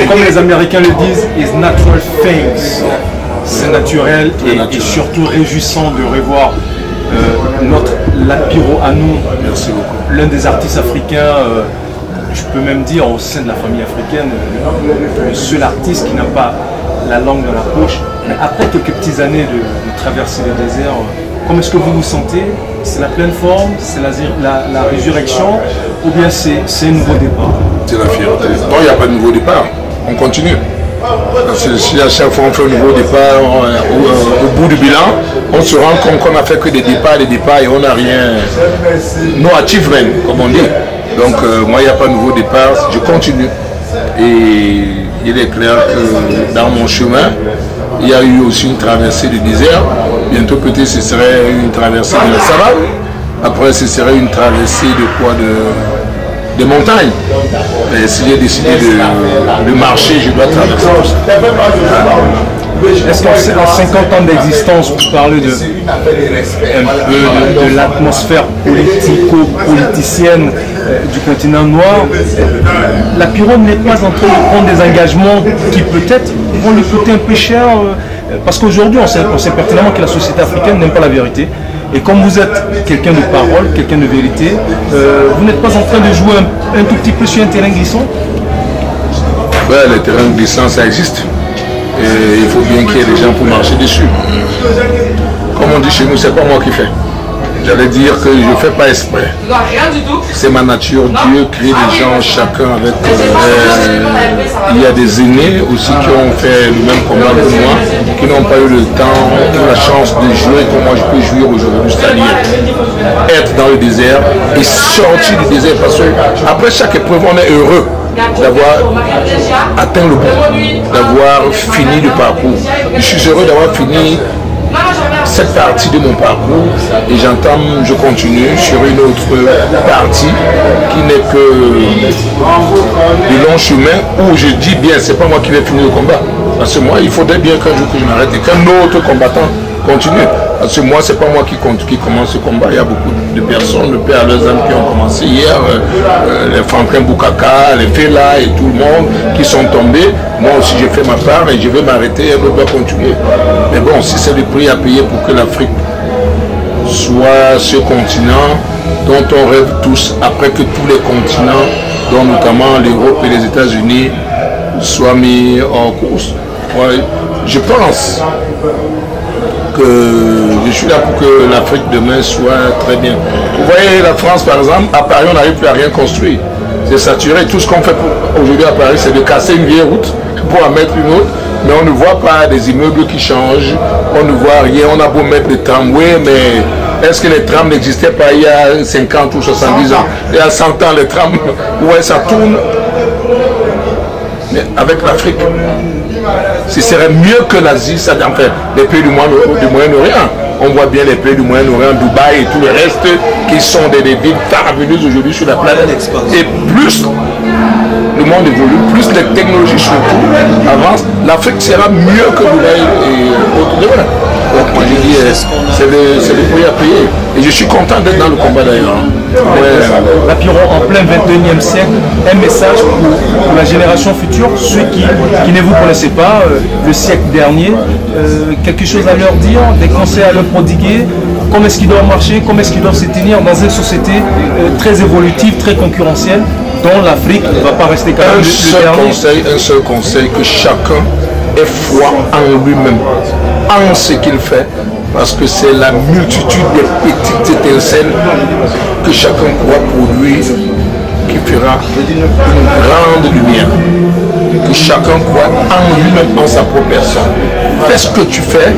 Comme les Américains le disent, it's natural things. C'est naturel et surtout réjouissant de revoir notre Lapiro à nous. Merci beaucoup. L'un des artistes africains, je peux même dire au sein de la famille africaine, le seul artiste qui n'a pas la langue dans la poche. Mais après quelques petites années de traverser le désert, comment est-ce que vous vous sentez? C'est la pleine forme, c'est la résurrection, ou bien c'est un nouveau départ? C'est la fierté. Non, il n'y a pas de nouveau départ. On continue. Parce que si à chaque fois on fait un nouveau départ, au bout du bilan, on se rend compte qu'on n'a fait que des départs et on n'a rien. No achievement, comme on dit. Donc moi, il n'y a pas de nouveau départ. Je continue. Et il est clair que dans mon chemin, il y a eu aussi une traversée du désert. Bientôt peut-être ce serait une traversée de la savane. Après ce serait une traversée de quoi? De montagne. Et si j'ai décidé de marcher, je dois traverser tout ça. Est-ce qu'en 50 ans d'existence, vous parlez de l'atmosphère politico-politicienne du continent noir, Lapiro n'est pas en train de prendre des engagements qui peut-être vont lui coûter un peu cher, parce qu'aujourd'hui on sait pertinemment que la société africaine n'aime pas la vérité. Et comme vous êtes quelqu'un de parole, quelqu'un de vérité, vous n'êtes pas en train de jouer un tout petit peu sur un terrain glissant? Ouais, le terrain glissant, ça existe. Et il faut bien qu'il y ait des gens pour marcher dessus. Comme on dit chez nous, c'est pas moi qui fais. J'allais dire que je ne fais pas exprès. C'est ma nature. Dieu crée des gens, chacun avec... il y a des aînés aussi qui ont fait le même combat que moi, qui n'ont pas eu le temps, la chance de jouer comme moi je peux jouer aujourd'hui. C'est-à-dire être dans le désert et sortir du désert. Parce que après chaque épreuve, on est heureux d'avoir atteint le bout, d'avoir fini le parcours. Je suis heureux d'avoir fini cette partie de mon parcours et je continue sur une autre partie qui n'est que du long chemin où je dis bien, c'est pas moi qui vais finir le combat. Parce que moi, il faudrait bien qu'un jour que je m'arrête et qu'un autre combattant continue. Parce que moi, c'est pas moi qui commence ce combat. Il y a beaucoup de personnes, le père leurs amis qui ont commencé hier, les Franklin Boukaka, les Fela et tout le monde qui sont tombés. Moi aussi, j'ai fait ma part et je vais m'arrêter et je dois continuer. Mais bon, si c'est le prix à payer pour que l'Afrique soit ce continent dont on rêve tous, après que tous les continents, dont notamment l'Europe et les États-Unis, soient mis en course. Ouais, je pense que je suis là pour que l'Afrique demain soit très bien. Vous voyez, la France, par exemple, à Paris, on n'arrive plus à rien construire. C'est saturé. Tout ce qu'on fait aujourd'hui à Paris, c'est de casser une vieille route pour en mettre une autre. Mais on ne voit pas des immeubles qui changent. On ne voit rien. On a beau mettre des tramways, mais est-ce que les trams n'existaient pas il y a 50 ou 70 ans? Il y a 100 ans, les trams, ouais, ça tourne. Mais avec l'Afrique, ce serait mieux que l'Asie, ça en fait les pays du Moyen-Orient. On voit bien les pays du Moyen-Orient, Dubaï et tout le reste qui sont des villes faramineuses aujourd'hui sur la planète. Et plus le monde évolue, plus les technologies surtout avancent, l'Afrique sera mieux que Dubaï et autres. Donc moi j'ai dit, c'est le prix à payer. Et je suis content d'être dans le combat d'ailleurs. La Piron en plein 21e siècle, un message pour la génération future, ceux qui ne vous connaissaient pas le siècle dernier, quelque chose à leur dire, des conseils à leur prodiguer, comment est-ce qu'ils doivent marcher, comment est-ce qu'ils doivent se tenir dans une société très évolutive, très concurrentielle, dont l'Afrique ne va pas rester quand même le dernier. Un seul conseil, que chacun ait foi en lui-même, en ce qu'il fait, parce que c'est la multitude des petites étincelles que chacun croit pour lui qui fera une grande lumière. Que chacun croit en lui-même, en sa propre personne. Fais ce que tu fais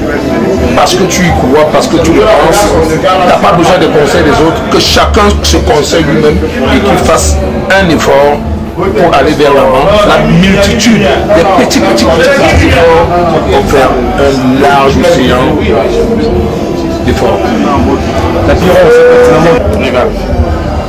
parce que tu y crois, parce que tu le penses. Tu n'as pas besoin des conseils des autres. Que chacun se conseille lui-même et qu'il fasse un effort pour aller vers l'avant. La multitude des petits efforts pour faire un large océan d'efforts. La Piron,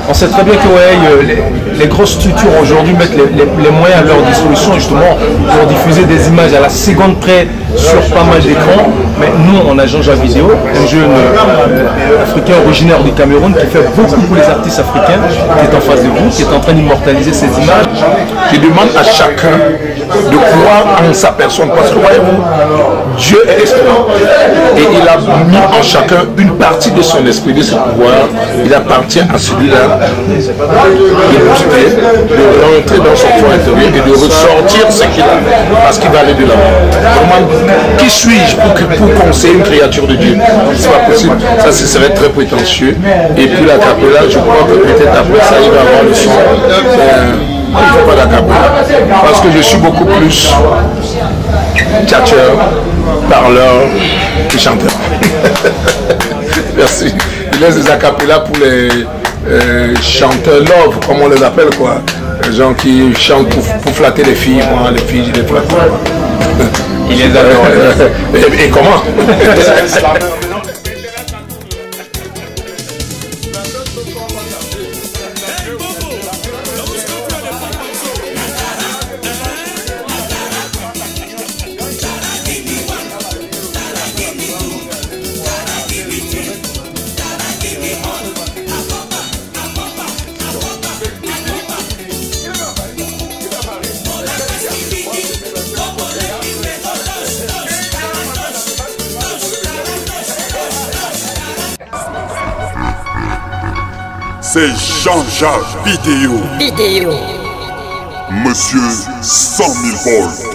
on sait très bien que les grosses structures aujourd'hui mettent les moyens à leur disposition justement pour diffuser des images à la seconde près sur pas mal d'écrans. Mais nous, on a Jean-Jacques Vidéo, un jeune africain originaire du Cameroun qui fait beaucoup pour les artistes africains, qui est en face de vous, qui est en train d'immortaliser ces images. Qui demande à chacun de croire en sa personne. Parce que voyez-vous, Dieu est esprit. Et il a mis en chacun une partie de son esprit, de ses pouvoirs. Il appartient à celui-là de booster, de rentrer dans son fond intérieur et de ressortir ce qu'il a. Parce qu'il va aller de l'avant. Vraiment, qui suis-je pour conseiller une créature de Dieu? C'est pas possible. Ça, ce serait très prétentieux. Et puis la capella, je crois que peut-être après ça, il va avoir le son. Il ne faut pas la capella. Parce que je suis beaucoup plus tchatcheur, parleur que chanteur. Merci. Il laisse des acapellas pour les chanteurs love, comme on les appelle, quoi. Les gens qui chantent pour flatter les filles. Moi, les filles, je les flatte. Il les adore. Et comment? C'est Jean-Jacques Vidéo. Monsieur 100 000 volts.